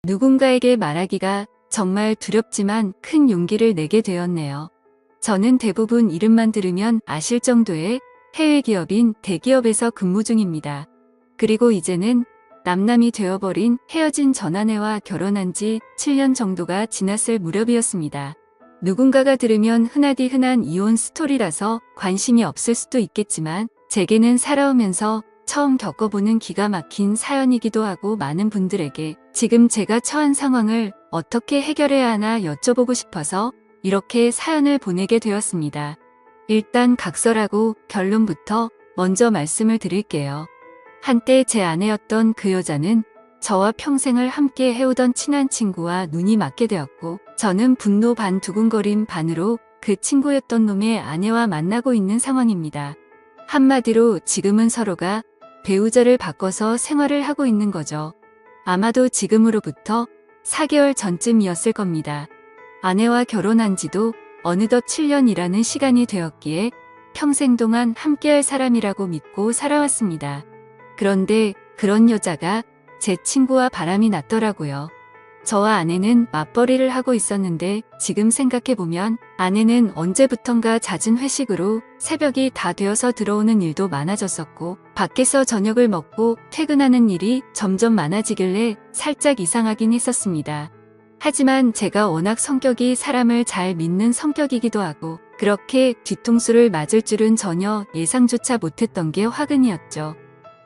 누군가에게 말하기가 정말 두렵지만 큰 용기를 내게 되었네요. 저는 대부분 이름만 들으면 아실 정도의 해외 기업인 대기업에서 근무 중입니다. 그리고 이제는 남남이 되어버린 헤어진 전 아내와 결혼한 지 7년 정도가 지났을 무렵이었습니다. 누군가가 들으면 흔하디 흔한 이혼 스토리라서 관심이 없을 수도 있겠지만 제게는 살아오면서 처음 겪어보는 기가 막힌 사연이기도 하고 많은 분들에게 지금 제가 처한 상황을 어떻게 해결해야 하나 여쭤보고 싶어서 이렇게 사연을 보내게 되었습니다. 일단 각설하고 결론부터 먼저 말씀을 드릴게요. 한때 제 아내였던 그 여자는 저와 평생을 함께 해오던 친한 친구와 눈이 맞게 되었고 저는 분노 반 두근거림 반으로 그 친구였던 놈의 아내와 만나고 있는 상황입니다. 한마디로 지금은 서로가 배우자를 바꿔서 생활을 하고 있는 거죠. 아마도 지금으로부터 4개월 전쯤이었을 겁니다. 아내와 결혼한 지도 어느덧 7년이라는 시간이 되었기에 평생 동안 함께할 사람이라고 믿고 살아왔습니다. 그런데 그런 여자가 제 친구와 바람이 났더라고요. 저와 아내는 맞벌이를 하고 있었는데 지금 생각해보면 아내는 언제부턴가 잦은 회식으로 새벽이 다 되어서 들어오는 일도 많아졌었고 밖에서 저녁을 먹고 퇴근하는 일이 점점 많아지길래 살짝 이상하긴 했었습니다. 하지만 제가 워낙 성격이 사람을 잘 믿는 성격이기도 하고 그렇게 뒤통수를 맞을 줄은 전혀 예상조차 못했던 게 화근이었죠.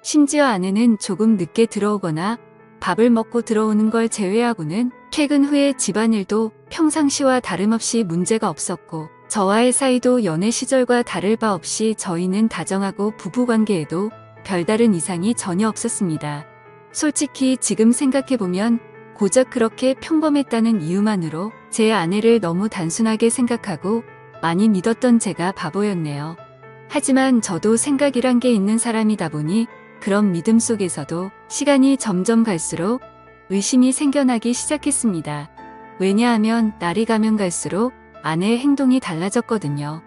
심지어 아내는 조금 늦게 들어오거나 밥을 먹고 들어오는 걸 제외하고는 퇴근 후에 집안일도 평상시와 다름없이 문제가 없었고 저와의 사이도 연애 시절과 다를 바 없이 저희는 다정하고 부부관계에도 별다른 이상이 전혀 없었습니다. 솔직히 지금 생각해보면 고작 그렇게 평범했다는 이유만으로 제 아내를 너무 단순하게 생각하고 많이 믿었던 제가 바보였네요. 하지만 저도 생각이란 게 있는 사람이다 보니 그런 믿음 속에서도 시간이 점점 갈수록 의심이 생겨나기 시작했습니다. 왜냐하면 날이 가면 갈수록 아내의 행동이 달라졌거든요.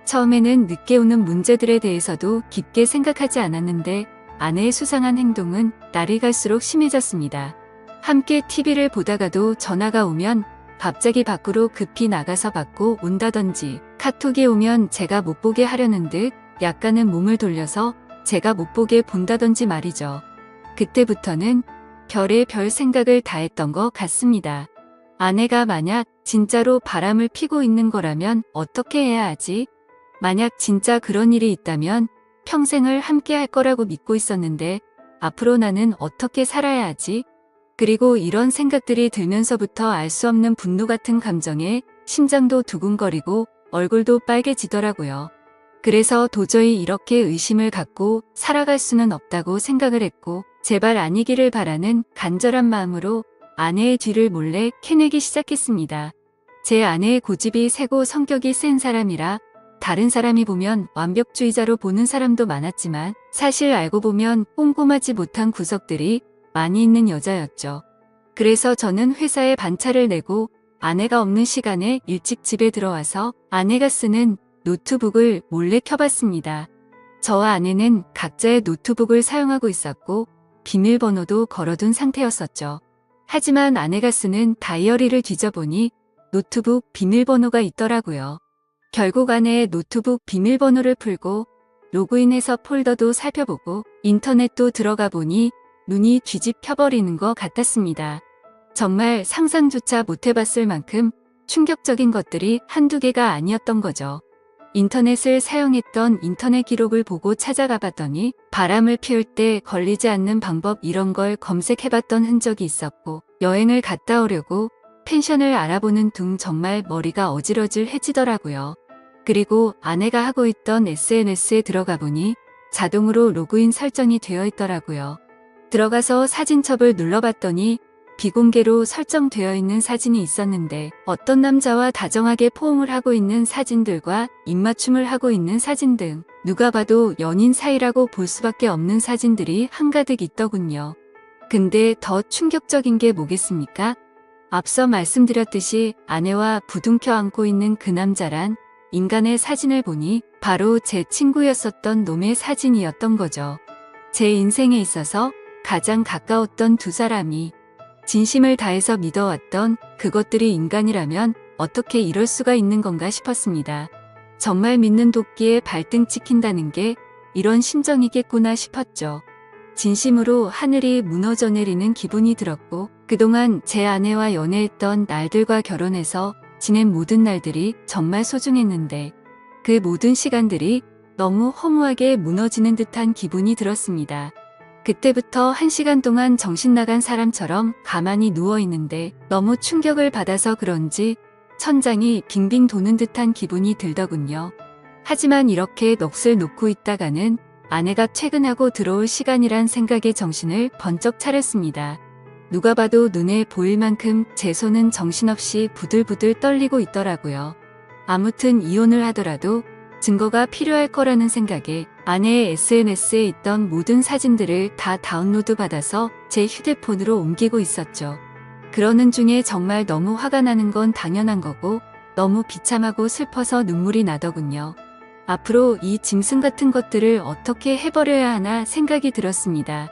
처음에는 늦게 오는 문제들에 대해서도 깊게 생각하지 않았는데 아내의 수상한 행동은 날이 갈수록 심해졌습니다. 함께 TV를 보다가도 전화가 오면 갑자기 밖으로 급히 나가서 받고 온다든지 카톡이 오면 제가 못 보게 하려는 듯 약간은 몸을 돌려서 제가 못 보게 본다든지 말이죠. 그때부터는 별의 별 생각을 다 했던 것 같습니다. 아내가 만약 진짜로 바람을 피고 있는 거라면 어떻게 해야 하지? 만약 진짜 그런 일이 있다면 평생을 함께 할 거라고 믿고 있었는데 앞으로 나는 어떻게 살아야 하지? 그리고 이런 생각들이 들면서부터 알 수 없는 분노 같은 감정에 심장도 두근거리고 얼굴도 빨개지더라고요. 그래서 도저히 이렇게 의심을 갖고 살아갈 수는 없다고 생각을 했고 제발 아니기를 바라는 간절한 마음으로 아내의 뒤를 몰래 캐내기 시작했습니다. 제 아내의 고집이 세고 성격이 센 사람이라 다른 사람이 보면 완벽주의자로 보는 사람도 많았지만 사실 알고 보면 꼼꼼하지 못한 구석들이 많이 있는 여자였죠. 그래서 저는 회사에 반차를 내고 아내가 없는 시간에 일찍 집에 들어와서 아내가 쓰는 노트북을 몰래 켜봤습니다. 저와 아내는 각자의 노트북을 사용하고 있었고 비밀번호도 걸어둔 상태였었죠. 하지만 아내가 쓰는 다이어리를 뒤져보니 노트북 비밀번호가 있더라고요. 결국 아내의 노트북 비밀번호를 풀고 로그인해서 폴더도 살펴보고 인터넷도 들어가 보니 눈이 뒤집혀버리는 것 같았습니다. 정말 상상조차 못해봤을 만큼 충격적인 것들이 한두 개가 아니었던 거죠. 인터넷을 사용했던 인터넷 기록을 보고 찾아가 봤더니 바람을 피울 때 걸리지 않는 방법 이런 걸 검색해봤던 흔적이 있었고 여행을 갔다 오려고 펜션을 알아보는 둥 정말 머리가 어질어질해지더라고요. 그리고 아내가 하고 있던 SNS에 들어가 보니 자동으로 로그인 설정이 되어 있더라고요. 들어가서 사진첩을 눌러봤더니 비공개로 설정되어 있는 사진이 있었는데 어떤 남자와 다정하게 포옹을 하고 있는 사진들과 입맞춤을 하고 있는 사진 등 누가 봐도 연인 사이라고 볼 수밖에 없는 사진들이 한가득 있더군요. 근데 더 충격적인 게 뭐겠습니까? 앞서 말씀드렸듯이 아내와 부둥켜 안고 있는 그 남자란 인간의 사진을 보니 바로 제 친구였었던 놈의 사진이었던 거죠. 제 인생에 있어서 가장 가까웠던 두 사람이 진심을 다해서 믿어왔던 그것들이 인간이라면 어떻게 이럴 수가 있는 건가 싶었습니다. 정말 믿는 도끼에 발등 찍힌다는 게 이런 심정이겠구나 싶었죠. 진심으로 하늘이 무너져 내리는 기분이 들었고, 그동안 제 아내와 연애했던 날들과 결혼해서 지낸 모든 날들이 정말 소중했는데 그 모든 시간들이 너무 허무하게 무너지는 듯한 기분이 들었습니다. 그때부터 1시간 동안 정신 나간 사람처럼 가만히 누워있는데 너무 충격을 받아서 그런지 천장이 빙빙 도는 듯한 기분이 들더군요. 하지만 이렇게 넋을 놓고 있다가는 아내가 퇴근하고 들어올 시간이란 생각에 정신을 번쩍 차렸습니다. 누가 봐도 눈에 보일 만큼 제 손은 정신없이 부들부들 떨리고 있더라고요. 아무튼 이혼을 하더라도 증거가 필요할 거라는 생각에 아내의 SNS에 있던 모든 사진들을 다 다운로드 받아서 제 휴대폰으로 옮기고 있었죠. 그러는 중에 정말 너무 화가 나는 건 당연한 거고 너무 비참하고 슬퍼서 눈물이 나더군요. 앞으로 이 짐승 같은 것들을 어떻게 해버려야 하나 생각이 들었습니다.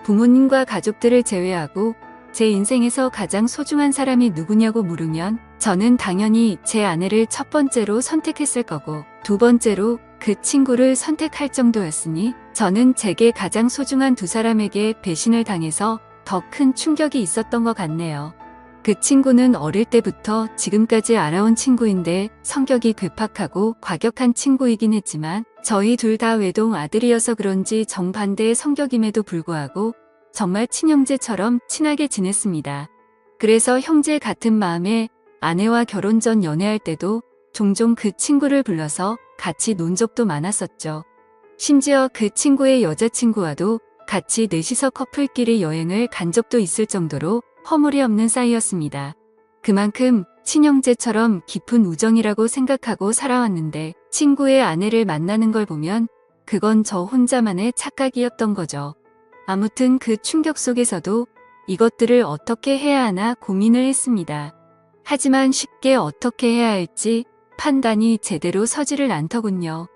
부모님과 가족들을 제외하고 제 인생에서 가장 소중한 사람이 누구냐고 물으면 저는 당연히 제 아내를 첫 번째로 선택했을 거고 두 번째로 그 친구를 선택할 정도였으니 저는 제게 가장 소중한 두 사람에게 배신을 당해서 더 큰 충격이 있었던 것 같네요. 그 친구는 어릴 때부터 지금까지 알아온 친구인데 성격이 괴팍하고 과격한 친구이긴 했지만 저희 둘 다 외동 아들이어서 그런지 정반대의 성격임에도 불구하고 정말 친형제처럼 친하게 지냈습니다. 그래서 형제 같은 마음에 아내와 결혼 전 연애할 때도 종종 그 친구를 불러서 같이 논 적도 많았었죠. 심지어 그 친구의 여자친구와도 같이 넷이서 커플끼리 여행을 간 적도 있을 정도로 허물이 없는 사이였습니다. 그만큼 친형제처럼 깊은 우정이라고 생각하고 살아왔는데 친구의 아내를 만나는 걸 보면 그건 저 혼자만의 착각이었던 거죠. 아무튼 그 충격 속에서도 이것들을 어떻게 해야 하나 고민을 했습니다. 하지만 쉽게 어떻게 해야 할지 판단이 제대로 서지를 않더군요.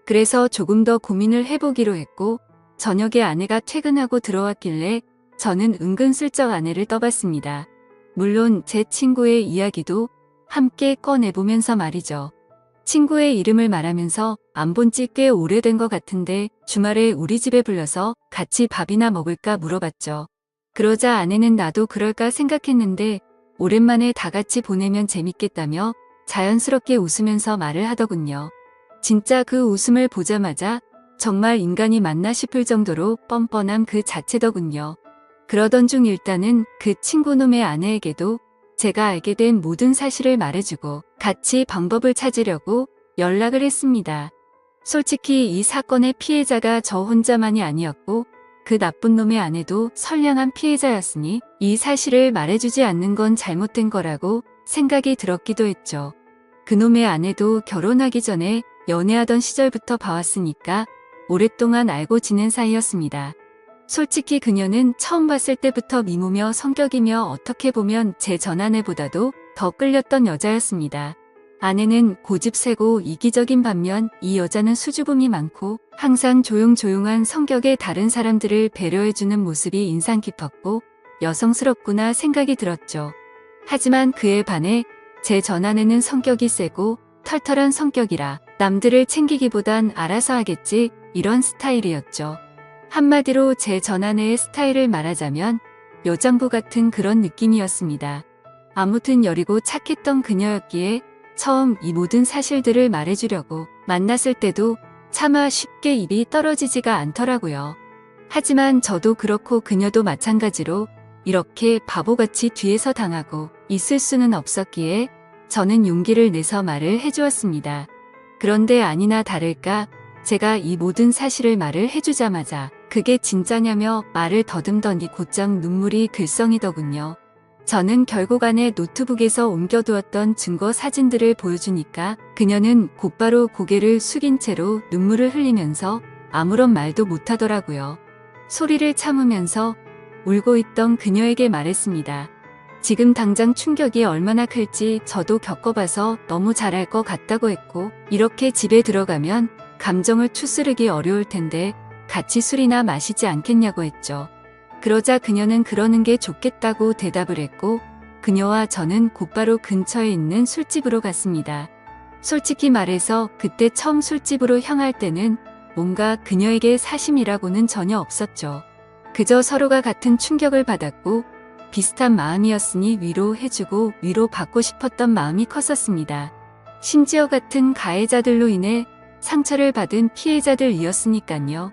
그래서 조금 더 고민을 해보기로 했고 저녁에 아내가 퇴근하고 들어왔길래 저는 은근슬쩍 아내를 떠봤습니다. 물론 제 친구의 이야기도 함께 꺼내보면서 말이죠. 친구의 이름을 말하면서 안 본 지 꽤 오래된 것 같은데 주말에 우리 집에 불러서 같이 밥이나 먹을까 물어봤죠. 그러자 아내는 나도 그럴까 생각했는데 오랜만에 다 같이 보내면 재밌겠다며 자연스럽게 웃으면서 말을 하더군요. 진짜 그 웃음을 보자마자 정말 인간이 맞나 싶을 정도로 뻔뻔함 그 자체더군요. 그러던 중 일단은 그 친구놈의 아내에게도 제가 알게 된 모든 사실을 말해주고 같이 방법을 찾으려고 연락을 했습니다. 솔직히 이 사건의 피해자가 저 혼자만이 아니었고 그 나쁜 놈의 아내도 선량한 피해자였으니 이 사실을 말해주지 않는 건 잘못된 거라고 생각이 들었기도 했죠. 그놈의 아내도 결혼하기 전에 연애하던 시절부터 봐왔으니까 오랫동안 알고 지낸 사이였습니다. 솔직히 그녀는 처음 봤을 때부터 미모며 성격이며 어떻게 보면 제 전아내보다도 더 끌렸던 여자였습니다. 아내는 고집세고 이기적인 반면 이 여자는 수줍음이 많고 항상 조용조용한 성격의 다른 사람들을 배려해주는 모습이 인상 깊었고 여성스럽구나 생각이 들었죠. 하지만 그에 반해 제 전아내는 성격이 세고 털털한 성격이라 남들을 챙기기보단 알아서 하겠지 이런 스타일이었죠. 한마디로 제 전아내의 스타일을 말하자면 여장부 같은 그런 느낌이었습니다. 아무튼 여리고 착했던 그녀였기에 처음 이 모든 사실들을 말해주려고 만났을 때도 차마 쉽게 입이 떨어지지가 않더라고요. 하지만 저도 그렇고 그녀도 마찬가지로 이렇게 바보같이 뒤에서 당하고 있을 수는 없었기에 저는 용기를 내서 말을 해주었습니다. 그런데 아니나 다를까 제가 이 모든 사실을 말을 해주자마자 그게 진짜냐며 말을 더듬더니 곧장 눈물이 글썽이더군요. 저는 결국 안에 노트북에서 옮겨두었던 증거 사진들을 보여주니까 그녀는 곧바로 고개를 숙인 채로 눈물을 흘리면서 아무런 말도 못하더라고요. 소리를 참으면서 울고 있던 그녀에게 말했습니다. 지금 당장 충격이 얼마나 클지 저도 겪어봐서 너무 잘 알 것 같다고 했고 이렇게 집에 들어가면 감정을 추스르기 어려울 텐데 같이 술이나 마시지 않겠냐고 했죠. 그러자 그녀는 그러는 게 좋겠다고 대답을 했고 그녀와 저는 곧바로 근처에 있는 술집으로 갔습니다. 솔직히 말해서 그때 처음 술집으로 향할 때는 뭔가 그녀에게 사심이라고는 전혀 없었죠. 그저 서로가 같은 충격을 받았고 비슷한 마음이었으니 위로해주고 위로받고 싶었던 마음이 컸었습니다. 심지어 같은 가해자들로 인해 상처를 받은 피해자들이었으니깐요.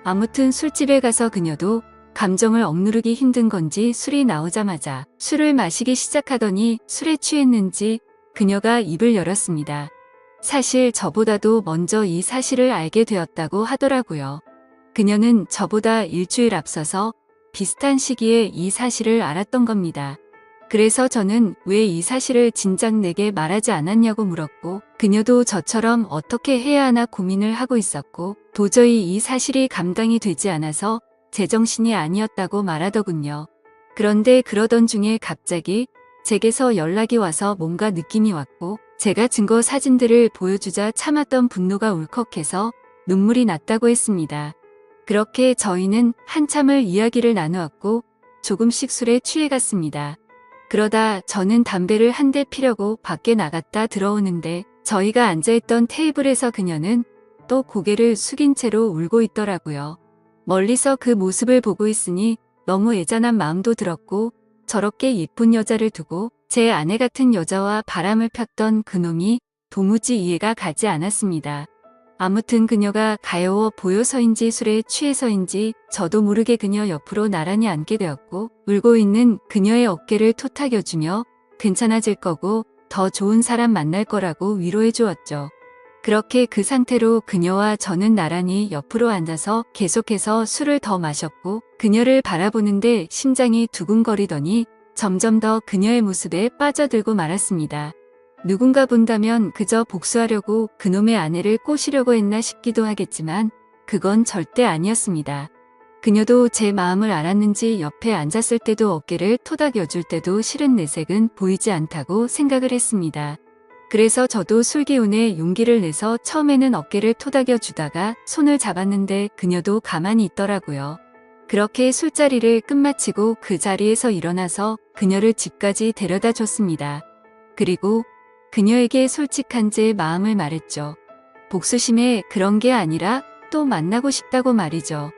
아무튼 술집에 가서 그녀도 감정을 억누르기 힘든 건지 술이 나오자마자 술을 마시기 시작하더니 술에 취했는지 그녀가 입을 열었습니다. 사실 저보다도 먼저 이 사실을 알게 되었다고 하더라고요. 그녀는 저보다 일주일 앞서서 비슷한 시기에 이 사실을 알았던 겁니다. 그래서 저는 왜 이 사실을 진작 내게 말하지 않았냐고 물었고 그녀도 저처럼 어떻게 해야 하나 고민을 하고 있었고 도저히 이 사실이 감당이 되지 않아서 제정신이 아니었다고 말하더군요. 그런데 그러던 중에 갑자기 제게서 연락이 와서 뭔가 느낌이 왔고 제가 증거 사진들을 보여주자 참았던 분노가 울컥해서 눈물이 났다고 했습니다. 그렇게 저희는 한참을 이야기를 나누었고 조금씩 술에 취해갔습니다. 그러다 저는 담배를 한 대 피려고 밖에 나갔다 들어오는데 저희가 앉아있던 테이블에서 그녀는 또 고개를 숙인 채로 울고 있더라고요. 멀리서 그 모습을 보고 있으니 너무 애잔한 마음도 들었고 저렇게 예쁜 여자를 두고 제 아내 같은 여자와 바람을 폈던 그놈이 도무지 이해가 가지 않았습니다. 아무튼 그녀가 가여워 보여서인지 술에 취해서인지 저도 모르게 그녀 옆으로 나란히 앉게 되었고 울고 있는 그녀의 어깨를 토닥여주며 괜찮아질 거고 더 좋은 사람 만날 거라고 위로해 주었죠. 그렇게 그 상태로 그녀와 저는 나란히 옆으로 앉아서 계속해서 술을 더 마셨고 그녀를 바라보는데 심장이 두근거리더니 점점 더 그녀의 모습에 빠져들고 말았습니다. 누군가 본다면 그저 복수하려고 그놈의 아내를 꼬시려고 했나 싶기도 하겠지만 그건 절대 아니었습니다. 그녀도 제 마음을 알았는지 옆에 앉았을 때도 어깨를 토닥여줄 때도 싫은 내색은 보이지 않다고 생각을 했습니다. 그래서 저도 술기운에 용기를 내서 처음에는 어깨를 토닥여 주다가 손을 잡았는데 그녀도 가만히 있더라고요. 그렇게 술자리를 끝마치고 그 자리에서 일어나서 그녀를 집까지 데려다 줬습니다. 그리고 그녀에게 솔직한 제 마음을 말했죠. 복수심에 그런 게 아니라 또 만나고 싶다고 말이죠.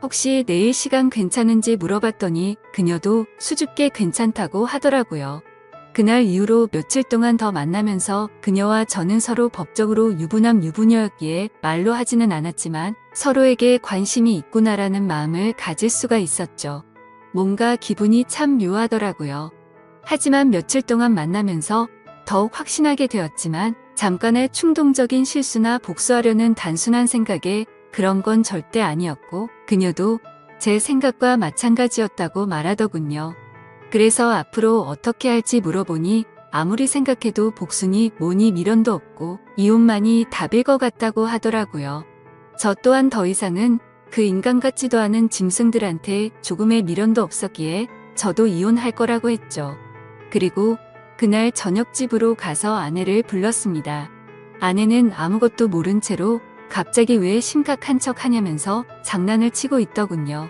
혹시 내일 시간 괜찮은지 물어봤더니 그녀도 수줍게 괜찮다고 하더라고요. 그날 이후로 며칠 동안 더 만나면서 그녀와 저는 서로 법적으로 유부남 유부녀였기에 말로 하지는 않았지만 서로에게 관심이 있구나라는 마음을 가질 수가 있었죠. 뭔가 기분이 참 묘하더라고요. 하지만 며칠 동안 만나면서 더욱 확신하게 되었지만 잠깐의 충동적인 실수나 복수하려는 단순한 생각에 그런 건 절대 아니었고 그녀도 제 생각과 마찬가지였다고 말하더군요. 그래서 앞으로 어떻게 할지 물어보니 아무리 생각해도 복수니 뭐니 미련도 없고 이혼만이 답일 것 같다고 하더라고요. 저 또한 더 이상은 그 인간 같지도 않은 짐승들한테 조금의 미련도 없었기에 저도 이혼할 거라고 했죠. 그리고 그날 저녁집으로 가서 아내를 불렀습니다. 아내는 아무것도 모른 채로 갑자기 왜 심각한 척 하냐면서 장난을 치고 있더군요.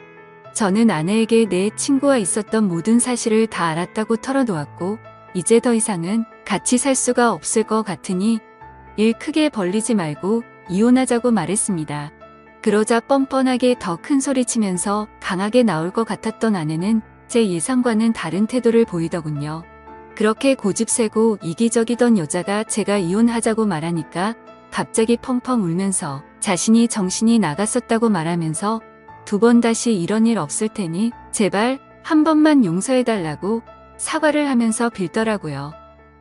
저는 아내에게 내 친구와 있었던 모든 사실을 다 알았다고 털어놓았고 이제 더 이상은 같이 살 수가 없을 것 같으니 일 크게 벌리지 말고 이혼하자고 말했습니다. 그러자 뻔뻔하게 더 큰 소리 치면서 강하게 나올 것 같았던 아내는 제 예상과는 다른 태도를 보이더군요. 그렇게 고집세고 이기적이던 여자가 제가 이혼하자고 말하니까 갑자기 펑펑 울면서 자신이 정신이 나갔었다고 말하면서 두 번 다시 이런 일 없을 테니 제발 한 번만 용서해달라고 사과를 하면서 빌더라고요.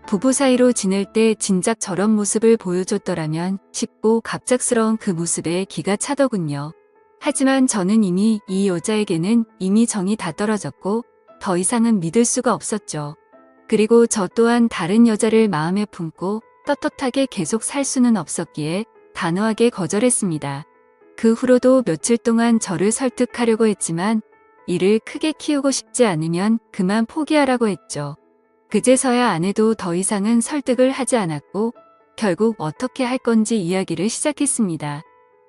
부부 사이로 지낼 때 진작 저런 모습을 보여줬더라면 싶고 갑작스러운 그 모습에 기가 차더군요. 하지만 저는 이미 이 여자에게는 이미 정이 다 떨어졌고 더 이상은 믿을 수가 없었죠. 그리고 저 또한 다른 여자를 마음에 품고 떳떳하게 계속 살 수는 없었기에 단호하게 거절했습니다. 그 후로도 며칠 동안 저를 설득하려고 했지만 이를 크게 키우고 싶지 않으면 그만 포기하라고 했죠. 그제서야 아내도 더 이상은 설득을 하지 않았고 결국 어떻게 할 건지 이야기를 시작했습니다.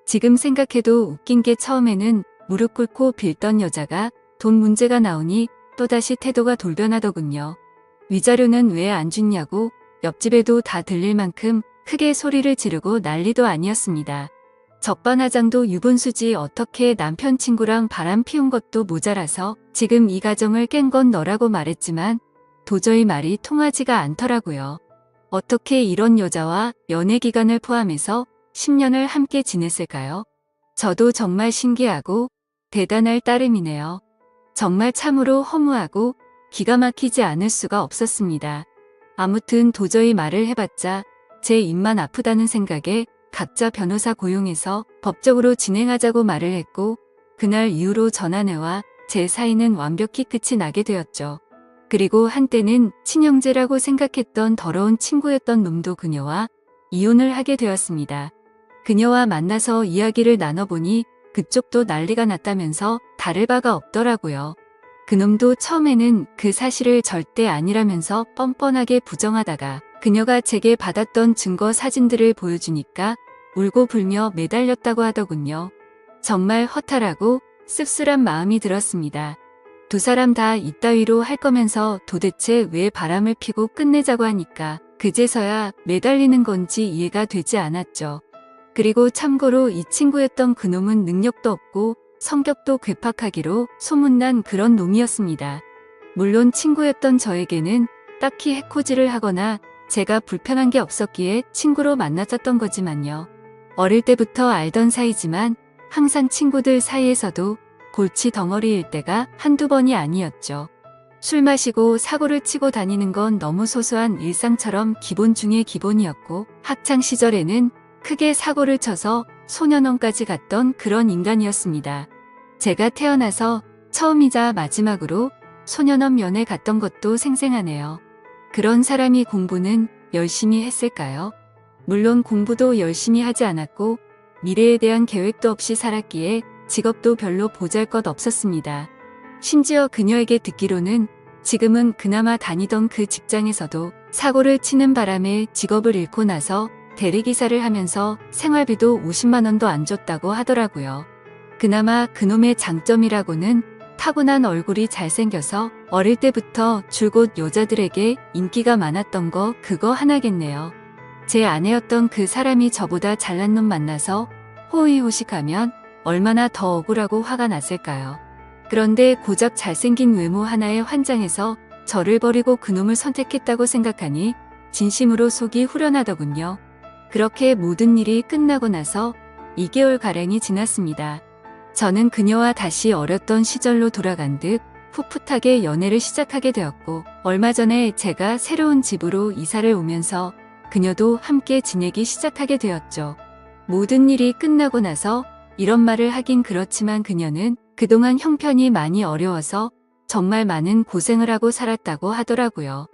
지금 생각해도 웃긴 게 처음에는 무릎 꿇고 빌던 여자가 돈 문제가 나오니 또다시 태도가 돌변하더군요. 위자료는 왜 안 줬냐고 옆집에도 다 들릴 만큼 크게 소리를 지르고 난리도 아니었습니다. 적반하장도 유분수지 어떻게 남편 친구랑 바람 피운 것도 모자라서 지금 이 가정을 깬 건 너라고 말했지만 도저히 말이 통하지가 않더라고요. 어떻게 이런 여자와 연애 기간을 포함해서 10년을 함께 지냈을까요? 저도 정말 신기하고 대단할 따름이네요. 정말 참으로 허무하고 기가 막히지 않을 수가 없었습니다. 아무튼 도저히 말을 해봤자 제 입만 아프다는 생각에 각자 변호사 고용해서 법적으로 진행하자고 말을 했고 그날 이후로 전 아내와 제 사이는 완벽히 끝이 나게 되었죠. 그리고 한때는 친형제라고 생각했던 더러운 친구였던 놈도 그녀와 이혼을 하게 되었습니다. 그녀와 만나서 이야기를 나눠보니 그쪽도 난리가 났다면서 다를 바가 없더라고요. 그놈도 처음에는 그 사실을 절대 아니라면서 뻔뻔하게 부정하다가 그녀가 제게 받았던 증거 사진들을 보여주니까 울고 불며 매달렸다고 하더군요. 정말 허탈하고 씁쓸한 마음이 들었습니다. 두 사람 다 이따위로 할 거면서 도대체 왜 바람을 피고 끝내자고 하니까 그제서야 매달리는 건지 이해가 되지 않았죠. 그리고 참고로 이 친구였던 그놈은 능력도 없고 성격도 괴팍하기로 소문난 그런 놈이었습니다. 물론 친구였던 저에게는 딱히 해코지를 하거나 제가 불편한 게 없었기에 친구로 만났었던 거지만요. 어릴 때부터 알던 사이지만 항상 친구들 사이에서도 골치 덩어리일 때가 한두 번이 아니었죠. 술 마시고 사고를 치고 다니는 건 너무 소소한 일상처럼 기본 중에 기본이었고 학창 시절에는 크게 사고를 쳐서 소년원까지 갔던 그런 인간이었습니다. 제가 태어나서 처음이자 마지막으로 소년원 면회 갔던 것도 생생하네요. 그런 사람이 공부는 열심히 했을까요? 물론 공부도 열심히 하지 않았고 미래에 대한 계획도 없이 살았기에 직업도 별로 보잘것 없었습니다. 심지어 그녀에게 듣기로는 지금은 그나마 다니던 그 직장에서도 사고를 치는 바람에 직업을 잃고 나서 대리기사를 하면서 생활비도 50만 원도 안 줬다고 하더라고요. 그나마 그놈의 장점이라고는 타고난 얼굴이 잘생겨서 어릴 때부터 줄곧 여자들에게 인기가 많았던 거 그거 하나겠네요. 제 아내였던 그 사람이 저보다 잘난 놈 만나서 호의호식하면 얼마나 더 억울하고 화가 났을까요? 그런데 고작 잘생긴 외모 하나에 환장해서 저를 버리고 그놈을 선택했다고 생각하니 진심으로 속이 후련하더군요. 그렇게 모든 일이 끝나고 나서 2개월가량이 지났습니다. 저는 그녀와 다시 어렸던 시절로 돌아간 듯 풋풋하게 연애를 시작하게 되었고 얼마 전에 제가 새로운 집으로 이사를 오면서 그녀도 함께 지내기 시작하게 되었죠. 모든 일이 끝나고 나서 이런 말을 하긴 그렇지만 그녀는 그동안 형편이 많이 어려워서 정말 많은 고생을 하고 살았다고 하더라고요.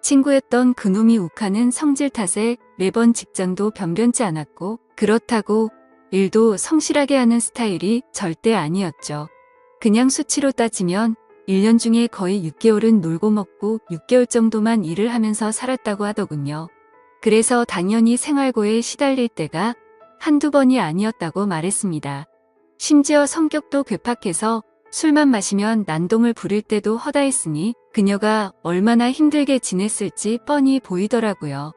친구였던 그놈이 욱하는 성질 탓에 매번 직장도 변변치 않았고 그렇다고 일도 성실하게 하는 스타일이 절대 아니었죠. 그냥 수치로 따지면 1년 중에 거의 6개월은 놀고 먹고 6개월 정도만 일을 하면서 살았다고 하더군요. 그래서 당연히 생활고에 시달릴 때가 한두 번이 아니었다고 말했습니다. 심지어 성격도 괴팍해서 술만 마시면 난동을 부릴 때도 허다했으니 그녀가 얼마나 힘들게 지냈을지 뻔히 보이더라고요.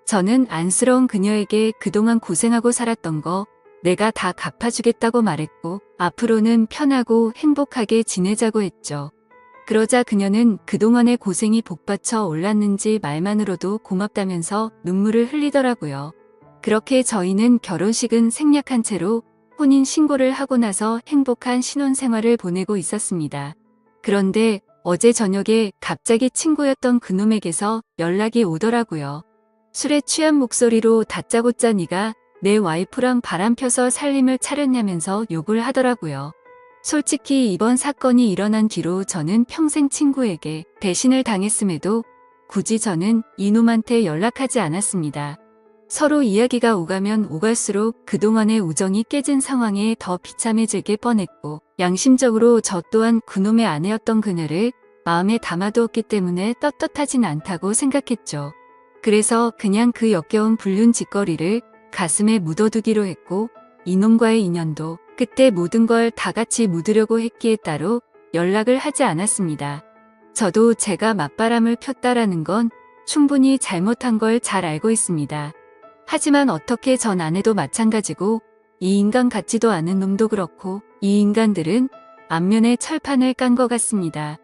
저는 안쓰러운 그녀에게 그동안 고생하고 살았던 거 내가 다 갚아주겠다고 말했고 앞으로는 편하고 행복하게 지내자고 했죠. 그러자 그녀는 그동안의 고생이 복받쳐 올랐는지 말만으로도 고맙다면서 눈물을 흘리더라고요. 그렇게 저희는 결혼식은 생략한 채로 혼인 신고를 하고 나서 행복한 신혼생활을 보내고 있었습니다. 그런데 어제 저녁에 갑자기 친구였던 그놈에게서 연락이 오더라고요. 술에 취한 목소리로 다짜고짜 네가 내 와이프랑 바람 펴서 살림을 차렸냐면서 욕을 하더라고요. 솔직히 이번 사건이 일어난 뒤로 저는 평생 친구에게 배신을 당했음에도 굳이 저는 이놈한테 연락하지 않았습니다. 서로 이야기가 오가면 오갈수록 그동안의 우정이 깨진 상황에 더 비참해지게 뻔했고 양심적으로 저 또한 그놈의 아내였던 그녀를 마음에 담아두었기 때문에 떳떳하진 않다고 생각했죠. 그래서 그냥 그 역겨운 불륜짓거리를 가슴에 묻어두기로 했고 이놈과의 인연도 그때 모든 걸 다 같이 묻으려고 했기에 따로 연락을 하지 않았습니다. 저도 제가 맞바람을 폈다라는 건 충분히 잘못한 걸 잘 알고 있습니다. 하지만 어떻게 전 아내도 마찬가지고 이 인간 같지도 않은 놈도 그렇고 이 인간들은 안면에 철판을 깐 것 같습니다.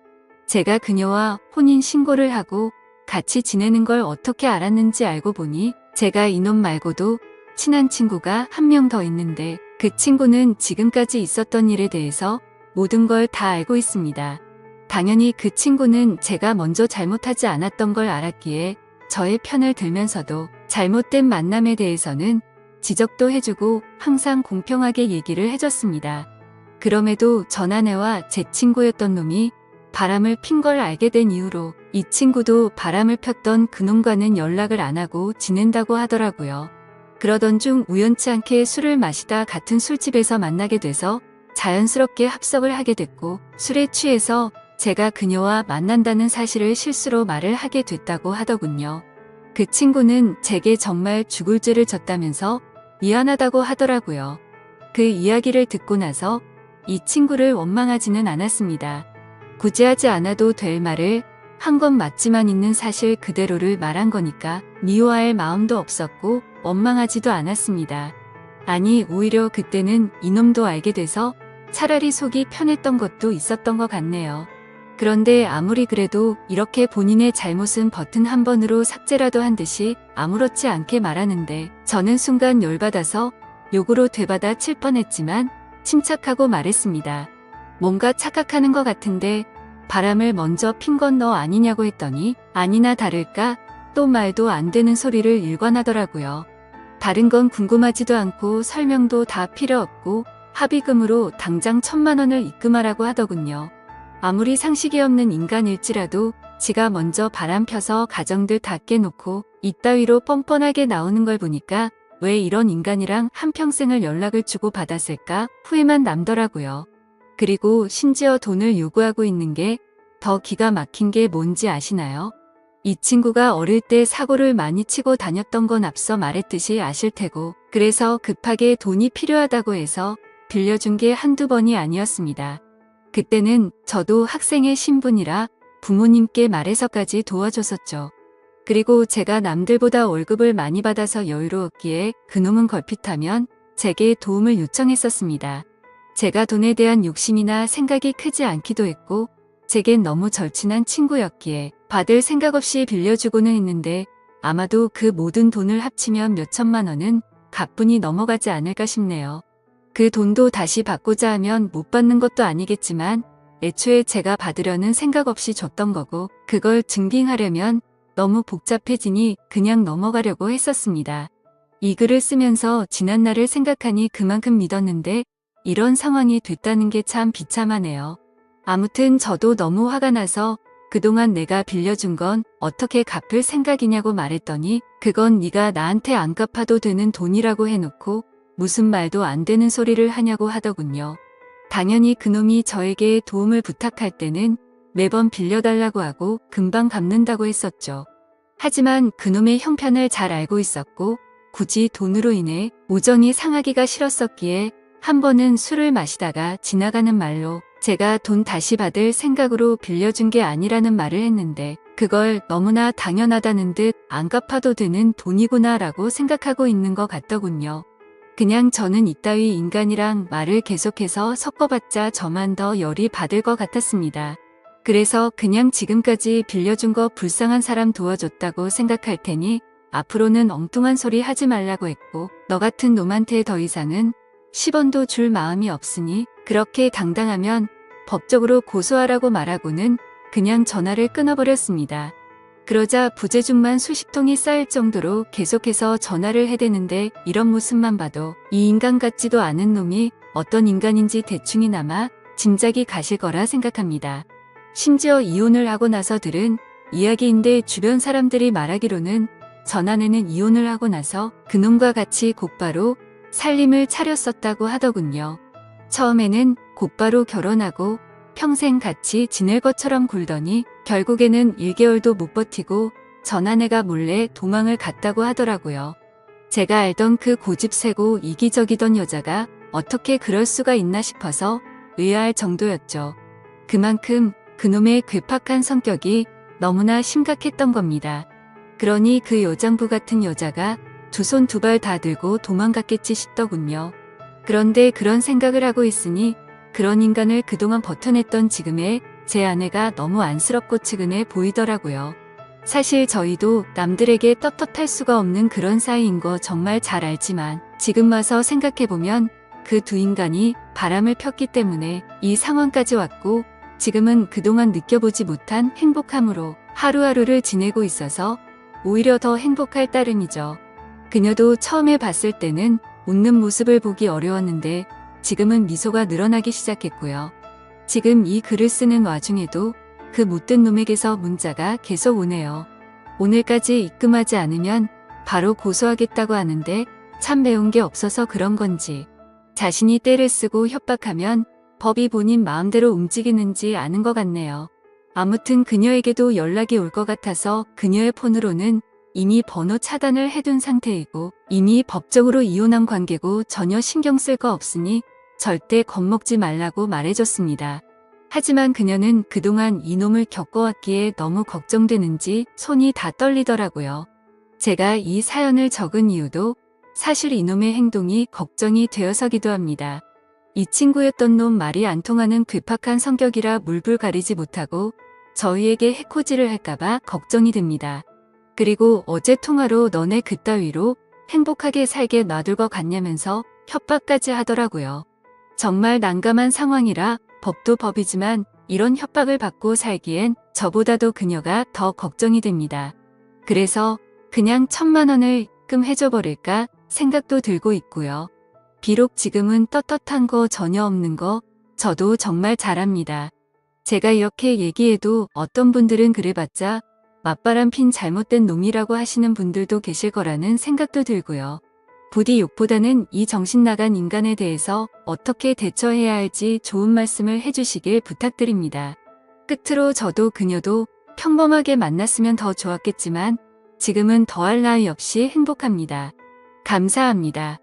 제가 그녀와 혼인 신고를 하고 같이 지내는 걸 어떻게 알았는지 알고 보니 제가 이놈 말고도 친한 친구가 한 명 더 있는데 그 친구는 지금까지 있었던 일에 대해서 모든 걸 다 알고 있습니다. 당연히 그 친구는 제가 먼저 잘못하지 않았던 걸 알았기에 저의 편을 들면서도 잘못된 만남에 대해서는 지적도 해주고 항상 공평하게 얘기를 해줬습니다. 그럼에도 전 아내와 제 친구였던 놈이 바람을 핀 걸 알게 된 이후로 이 친구도 바람을 폈던 그놈과는 연락을 안 하고 지낸다고 하더라고요. 그러던 중 우연치 않게 술을 마시다 같은 술집에서 만나게 돼서 자연스럽게 합석을 하게 됐고 술에 취해서 제가 그녀와 만난다는 사실을 실수로 말을 하게 됐다고 하더군요. 그 친구는 제게 정말 죽을 죄를 졌다면서 미안하다고 하더라고요. 그 이야기를 듣고 나서 이 친구를 원망하지는 않았습니다. 굳이 하지 않아도 될 말을 한 건 맞지만 있는 사실 그대로를 말한 거니까 미워할 마음도 없었고 원망하지도 않았습니다. 아니 오히려 그때는 이놈도 알게 돼서 차라리 속이 편했던 것도 있었던 것 같네요. 그런데 아무리 그래도 이렇게 본인의 잘못은 버튼 한 번으로 삭제라도 한 듯이 아무렇지 않게 말하는데 저는 순간 열받아서 욕으로 되받아 칠 뻔했지만 침착하고 말했습니다. 뭔가 착각하는 것 같은데 바람을 먼저 핀 건 너 아니냐고 했더니 아니나 다를까 또 말도 안 되는 소리를 일관하더라고요. 다른 건 궁금하지도 않고 설명도 다 필요 없고 합의금으로 당장 1,000만 원을 입금하라고 하더군요. 아무리 상식이 없는 인간일지라도 지가 먼저 바람 펴서 가정들 다 깨놓고 이따위로 뻔뻔하게 나오는 걸 보니까 왜 이런 인간이랑 한평생을 연락을 주고 받았을까 후회만 남더라고요. 그리고 심지어 돈을 요구하고 있는 게 더 기가 막힌 게 뭔지 아시나요? 이 친구가 어릴 때 사고를 많이 치고 다녔던 건 앞서 말했듯이 아실 테고 그래서 급하게 돈이 필요하다고 해서 빌려준 게 한두 번이 아니었습니다. 그때는 저도 학생의 신분이라 부모님께 말해서까지 도와줬었죠. 그리고 제가 남들보다 월급을 많이 받아서 여유로웠기에 그놈은 걸핏하면 제게 도움을 요청했었습니다. 제가 돈에 대한 욕심이나 생각이 크지 않기도 했고 제겐 너무 절친한 친구였기에 받을 생각 없이 빌려주고는 했는데 아마도 그 모든 돈을 합치면 몇 천만 원은 가뿐히 넘어가지 않을까 싶네요. 그 돈도 다시 받고자 하면 못 받는 것도 아니겠지만 애초에 제가 받으려는 생각 없이 줬던 거고 그걸 증빙하려면 너무 복잡해지니 그냥 넘어가려고 했었습니다. 이 글을 쓰면서 지난날을 생각하니 그만큼 믿었는데 이런 상황이 됐다는 게 참 비참하네요. 아무튼 저도 너무 화가 나서 그동안 내가 빌려준 건 어떻게 갚을 생각이냐고 말했더니 그건 네가 나한테 안 갚아도 되는 돈이라고 해놓고 무슨 말도 안 되는 소리를 하냐고 하더군요. 당연히 그놈이 저에게 도움을 부탁할 때는 매번 빌려달라고 하고 금방 갚는다고 했었죠. 하지만 그놈의 형편을 잘 알고 있었고 굳이 돈으로 인해 오정이 상하기가 싫었었기에 한 번은 술을 마시다가 지나가는 말로 제가 돈 다시 받을 생각으로 빌려준 게 아니라는 말을 했는데 그걸 너무나 당연하다는 듯 안 갚아도 되는 돈이구나 라고 생각하고 있는 것 같더군요. 그냥 저는 이따위 인간이랑 말을 계속해서 섞어봤자 저만 더 열이 받을 것 같았습니다. 그래서 그냥 지금까지 빌려준 거 불쌍한 사람 도와줬다고 생각할 테니 앞으로는 엉뚱한 소리 하지 말라고 했고 너 같은 놈한테 더 이상은 10원도 줄 마음이 없으니 그렇게 당당하면 법적으로 고소하라고 말하고는 그냥 전화를 끊어버렸습니다. 그러자 부재중만 수십 통이 쌓일 정도로 계속해서 전화를 해대는데 이런 모습만 봐도 이 인간 같지도 않은 놈이 어떤 인간인지 대충이나마 짐작이 가실 거라 생각합니다. 심지어 이혼을 하고 나서 들은 이야기인데 주변 사람들이 말하기로는 전 아내는 이혼을 하고 나서 그놈과 같이 곧바로 살림을 차렸었다고 하더군요. 처음에는 곧바로 결혼하고 평생 같이 지낼 것처럼 굴더니 결국에는 1개월도 못 버티고 전 아내가 몰래 도망을 갔다고 하더라고요. 제가 알던 그 고집세고 이기적이던 여자가 어떻게 그럴 수가 있나 싶어서 의아할 정도였죠. 그만큼 그놈의 괴팍한 성격이 너무나 심각했던 겁니다. 그러니 그 여장부 같은 여자가 두 손 두 발 다 들고 도망갔겠지 싶더군요. 그런데 그런 생각을 하고 있으니 그런 인간을 그동안 버텨냈던 지금의 제 아내가 너무 안쓰럽고 측은해 보이더라고요. 사실 저희도 남들에게 떳떳할 수가 없는 그런 사이인 거 정말 잘 알지만 지금 와서 생각해보면 그 두 인간이 바람을 폈기 때문에 이 상황까지 왔고 지금은 그동안 느껴보지 못한 행복함으로 하루하루를 지내고 있어서 오히려 더 행복할 따름이죠. 그녀도 처음에 봤을 때는 웃는 모습을 보기 어려웠는데 지금은 미소가 늘어나기 시작했고요. 지금 이 글을 쓰는 와중에도 그 못된 놈에게서 문자가 계속 오네요. 오늘까지 입금하지 않으면 바로 고소하겠다고 하는데 참 배운 게 없어서 그런 건지 자신이 떼를 쓰고 협박하면 법이 본인 마음대로 움직이는지 아는 것 같네요. 아무튼 그녀에게도 연락이 올 것 같아서 그녀의 폰으로는 이미 번호 차단을 해둔 상태이고 이미 법적으로 이혼한 관계고 전혀 신경 쓸 거 없으니 절대 겁먹지 말라고 말해줬습니다. 하지만 그녀는 그동안 이놈을 겪어왔기에 너무 걱정되는지 손이 다 떨리더라고요. 제가 이 사연을 적은 이유도 사실 이놈의 행동이 걱정이 되어서기도 합니다. 이 친구였던 놈 말이 안 통하는 괴팍한 성격이라 물불 가리지 못하고 저희에게 해코지를 할까봐 걱정이 됩니다. 그리고 어제 통화로 너네 그따위로 행복하게 살게 놔둘 것 같냐면서 협박까지 하더라고요. 정말 난감한 상황이라 법도 법이지만 이런 협박을 받고 살기엔 저보다도 그녀가 더 걱정이 됩니다. 그래서 그냥 1,000만 원을 입금해줘 버릴까 생각도 들고 있고요. 비록 지금은 떳떳한 거 전혀 없는 거 저도 정말 잘합니다. 제가 이렇게 얘기해도 어떤 분들은 그래봤자 맞바람 핀 잘못된 놈이라고 하시는 분들도 계실 거라는 생각도 들고요. 부디 욕보다는 이 정신 나간 인간에 대해서 어떻게 대처해야 할지 좋은 말씀을 해주시길 부탁드립니다. 끝으로 저도 그녀도 평범하게 만났으면 더 좋았겠지만 지금은 더할 나위 없이 행복합니다. 감사합니다.